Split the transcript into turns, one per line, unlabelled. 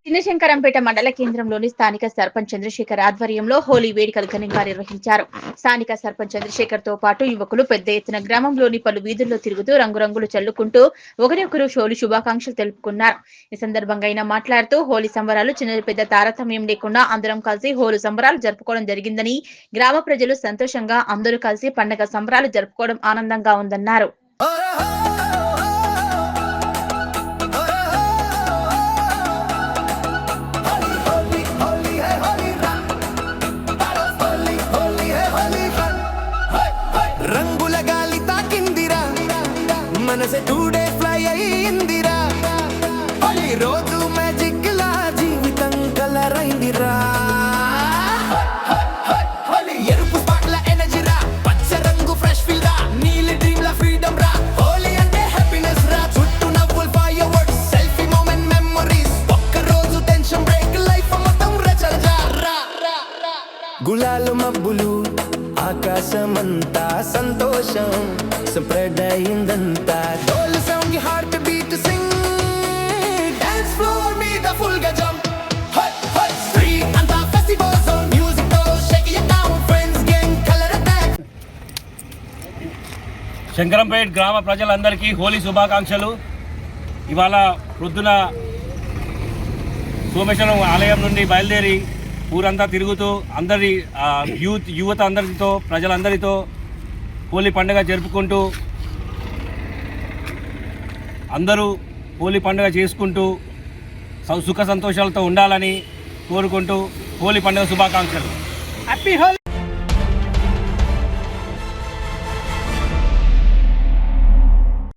చిన్నశంకరంపేట మండల కేంద్రంలోని స్థానిక సర్పంచ్ చంద్రశేఖర్ ఆధ్వర్యంలో హోలీ వేడుకలు ఘనంగా నిర్వహించారు. స్థానిక సర్పంచ్ చంద్రశేఖర్ తో పాటు యువకులు పెద్ద ఎత్తున గ్రామంలోని పలు వీధుల్లో తిరుగుతూ రంగురంగులు చల్లుకుంటూ ఒకరికొకరు హోలీ శుభాకాంక్షలు తెలుపుకున్నారు. ఈ సందర్భంగా ఆయన మాట్లాడుతూ హోలీ సంబరాలు చిన్న పెద్ద తారతమ్యం లేకుండా అందరం కలిసి హోలీ సంబరాలు జరుపుకోవడం జరిగిందని, గ్రామ ప్రజలు సంతోషంగా అందరూ కలిసి పండుగ సంబరాలు జరుపుకోవడం ఆనందంగా ఉందన్నారు.
మనసే టుడే ఫ్లై అయ్యిందిరా, హోలీ రోజు మ్యాజిక్ లా జీవితం కలర్ అయిందిరా. హోలీ ఎరుపు పాటల ఎనర్జీ రా, పచ్చ రంగు ఫ్రెష్ ఫీల్ రా, నీలి డ్రీమ్ ల ఫ్రీడమ్ రా. హోలీ అంటే హ్యాపీనెస్ రా, చుట్టూ నవ్వులు fire words selfie moment memories. ఒక్క రోజు టెన్షన్ బ్రేక్ లైఫ్ మొత్తం రచల్జా రా. గులాలు మబ్బులు ఆకాశమంతా సంతోషం స్ప్రెడ్ అయిందంతా. డోల్ సౌండ్ కి heart beat Singh, dance floor మీద ఫుల్ గా జంప్. స్ట్రీట్ అంతా ఫెస్టివల్ జోన్, మ్యూజిక్ తో Sheikh it down, friends gang colour attack.
Shankarampet గ్రామ ప్రజలందరికీ హోలీ శుభాకాంక్షలు. ఇవాళ ప్రొద్దున సోమేశ్వరం ఆలయం నుండి బయలుదేరి ఊరంతా తిరుగుతూ అందరి యువత అందరితో ప్రజలందరితో హోలీ పండుగ జరుపుకుంటూ అందరూ హోలీ పండుగ చేసుకుంటూ సుఖ సంతోషాలతో ఉండాలని కోరుకుంటూ హోలీ పండుగ శుభాకాంక్షలు. హ్యాపీ హోలీ.